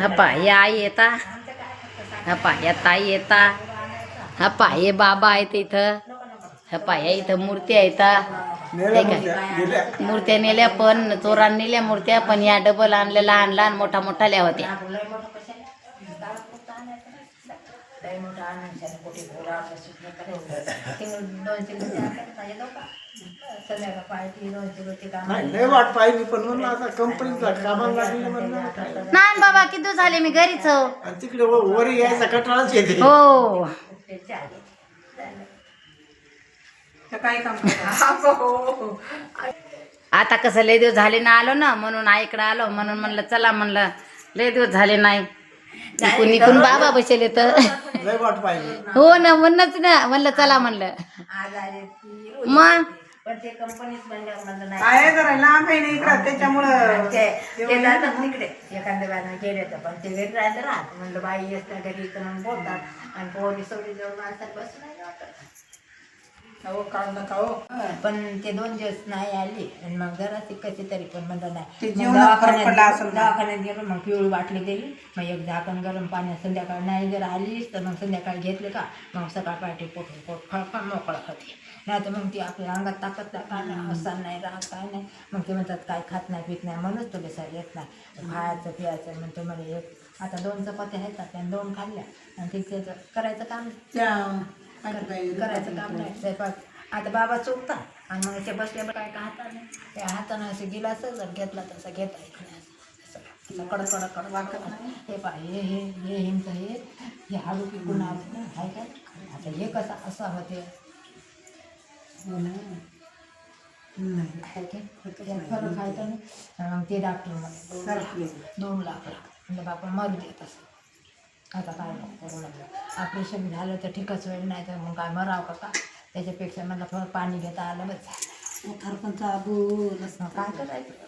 हपा हे आई येता, हपा या ताई येता, हपा हे बाबा आहेत इथं, हपा या इथं मूर्ती आहेत. हे काय मूर्त्या नेल्या पण चोरांनी नेल्या मूर्त्या, पण या डबल आणल्या लहान लहान मोठा मोठाल्या होत्या. नाही बाबा किती दिवस झाले मी घरीच हो. तिकडे वर यायचा कटाळाच येते. हो काय काम आता कसं लय दिवस झाले ना आलो ना, म्हणून आईकडे आलो, म्हणून म्हणलं चला, म्हणलं लय दिवस झाले नाही. इकून इकून बाबा बसले तर लय वाट पाहिली. हो ना, म्हणूनच ना म्हणलं चला म्हणलं. मग पण ते कंपनीच म्हणलं नाही काय जरा लांब आहे ना इकडं, त्याच्यामुळं ते जातात तिकडे एखाद्या वेळेला गेले तर, पण ते घरी राहायचं राहत म्हणलं बाई असतं घरी तर मग बोलतात आणि पोहणी सवडी जवळ माणसात बसून नाही वाटत. हो काढ नका हो. पण ते 2 दिवस नाही आली आणि मग जरा ती कशी तरी पण म्हणलं नाही. दवाखान्यात गेलो, मग पिवळी बाटली दिली, मग एक झाकण गरम पाण्यात संध्याकाळ नाही जर आलीच तर मग संध्याकाळी घेतले का मग सकाळ पाठी पोट खळखळ मोकळा होते. नाही तर मग ती आपल्या अंगात ताकद काय नाही, हसन नाही राहत काय नाही. मग ते म्हणतात काय खात नाही पीत नाही म्हणूनच तुला सर येत नाही, खायचं पियाचं. म्हणतो मला एक आता 2 चपात्या आहेत त्याने 2 खाल्ल्या आणि ते त्याचं करायचं काम करायचं काम नाही स्वयंपाक. आता बाबा चुकता आणि मग ते बसल्या काय का हाताने त्या हातानं असं गिलास जर घेतला तसं घेता येत नाही. असं कडक कडक कडक वाटत नाही. हे पाहिजे हे हिंचं हे हाडू पिकून आलं ना आहे काय. आता हे कसं असं होते फरक आहे तर मग ते डॉक्टर म्हणे 2 लाख म्हणजे बापा मरू देत असं. आता काय नको करू लागलं, ऑपरेशन झालं तर ठीकच वेळ, नाही तर मग काय मरावं का त्याच्यापेक्षा मला थोडं पाणी घेता आलं बस. काय करायचं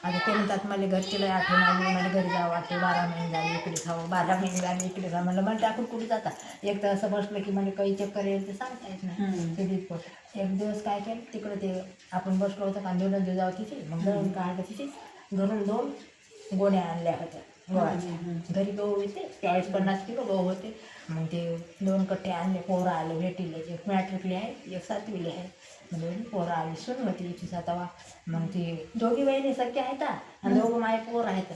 आता ते म्हणतात मला घरचीला आठवण आली, मला घरी जावं वाटते, 12 महिने झाले इकडे खावं, 12 महिने झाले इकडे जावं. म्हणलं मला टाकून कुठे जाता. एक तर असं बसलं की म्हणजे काही चक्कर येईल ते सांगता येत नाही. ते एक दिवस काय केलं तिकडे ते आपण बसलो होतं का निवडून जाऊ तिथे, मग गहू काढलं तिथे घरून 2 गोण्या आणल्या होत्या गव्हाच्या. घरी गहू होते 40-50 किलो गहू होते. मग ते 2 कट्टे आणले, पोरं आले भेटीला, एक मॅट्रिकली आहे एक 7वीला आहे. म्हणजे पोरं आली सून होती तिची 7वा. मग ती दोघी बहिणी सख्या आहेत आणि 2 माझे पोरं आहेत,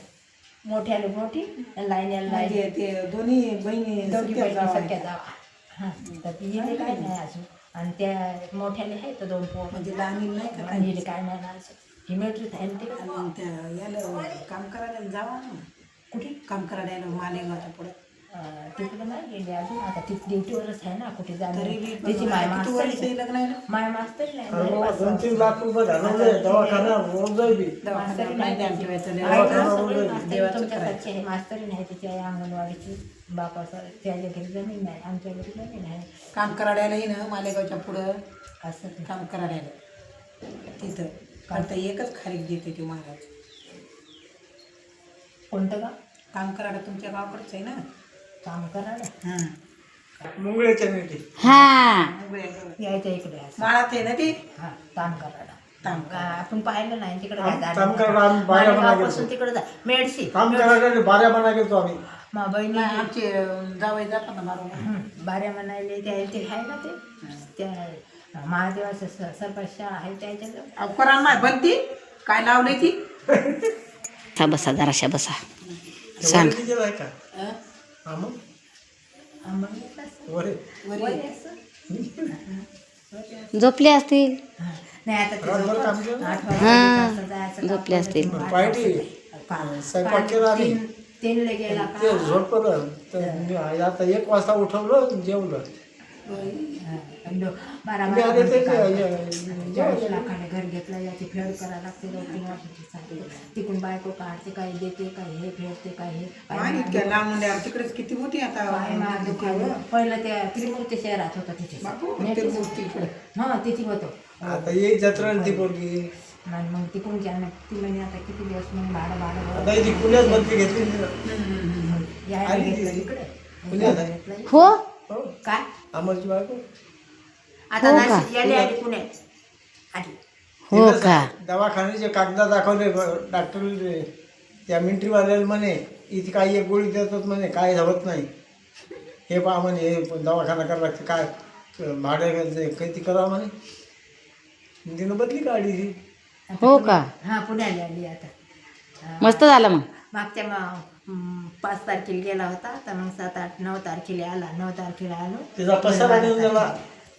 मोठ्याला मोठी लाईन ते दोन्ही बहिणी दोघी बहिणी सख्या जावा. हां तर ती येणे काय नाही अजून, आणि त्या मोठ्याले आहे तर 2 पोरं म्हणजे लहान नाही का आणि येणे काय नाही ना अजून. ही मेट्रिक आहे ना तिकडे. मग त्या याला काम करायला जावा ना, कुठे काम करायला मालेगावच्या पुढे. तिकडे नाही गेली अजून, आता ती ड्युटीवरच आहे ना, कुठे जाणार. तरी तिची माय मास्तर लग्न आहे ना. माय मास्तर नाही 2-3 लाख रुपये घालवले दवाखाना रोज बी. मास्तरी नाही तुमच्याकडची मास्तरी नाही, तिची आहे अंगणवाडीची. बापाचं त्याच्या घरी जमीन नाही, आमच्या घरी जमीन आहे. काम करायला येईन मालेगावच्या पुढं असं काम करायला तिथं. आता एकच खारीक देते ते महाराज. कोणतं का काम करायला तुमच्या गावाकडचं आहे ना. काम करायला हां मुंगळ्याच्या नेटी. हा यायचं इकडे असं. माळात आहे ना ती. हां काम करायला काम आपण पाहिलं नाही तिकडे काम करायला आम्ही बाया म्हणा पासून तिकडे जा मेडशी काम करायला बाऱ्या म्हणा गेलो आम्ही. मग बहिणी नाही, आमचे जावई जातात ना बारा. बाऱ्या म्हणाले ते आहे ना त्या महादेवाचं सरपंच शाळा आहे त्याच्याजवळ. करा नाही बनती काय लावले ती. बसा जराशा बसा. सांग आहे का हं? हा मग आम्हाला वरे झोपले असतील. नाही आता ते रात्रभर काम झोपत. केलं? 8 हां, वाजता जायचं, झोपले असतील. पाहिजे स्वयंपाक केला आम्ही. 3 ला गेला ते का झोपलं तर मी आता 1 वाजता उठवलं जेवलं. 12 लाखाने घर घेतलं, याची फेड करायला लागते 2-3 वर्षाची सांगते. तिकडून बायको काढते काय देते काय हे फेडते काय हे आणि इतक्या लांब म्हणजे तिकडेच किती मोठी आता. काय महाग दुखावं. पहिलं त्या त्रिमूर्ती शहरात होतं तिथे. बापू, त्रिमूर्ती इकडे. हां तिथे होतं. आता एक जत्रा ती पोरगी आणि मग तिकडून ज्यांना ती म्हणे आता किती दिवस म्हणे भाडं आता ती पुण्यात बदली घेतली. यायला घेतलं इकडे पुण्यात आहे. घेतलं. हो हो काय अमरची बायको. आता हो का? नाशिक यायला आली पुण्यात आली. हो का? दवाखान्याचे कागद दाखवले डॉक्टर त्या मिलिटरीवाल्याला म्हणे इथे काही एक गोळी देतात म्हणे काय होत नाही, हे पहा म्हणे हे दवाखाना करावं लागतं, काय भाडं काही करा म्हणे. तिनं बदली गाडी ती. हो का? हा पुण्याला आली आता. मस्त झालं मग. मागच्या 5 तारखेला गेला होता तर मग 7, 8, 9 तारखेला आला. 9 तारखेला आलो. तिचा पसारा नेऊन गेला,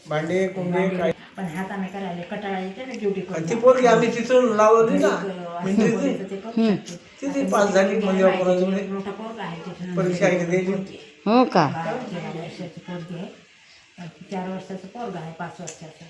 भांडे कोंबडे काय. पण हाताने करायला कटाळा येते ना ड्युटी आणि ती पोरगी आम्ही तिथून लावली ना मिलिटरीची, तिथे पास झाली म्हणजे वापरायचं मोठा पोरगा आहे तिथून. परीक्षा आहे द्यायची. हो का? 13 वर्षाची पोरगी आहे. 4 वर्षाचा पोरगा आहे, 5 वर्षाचा.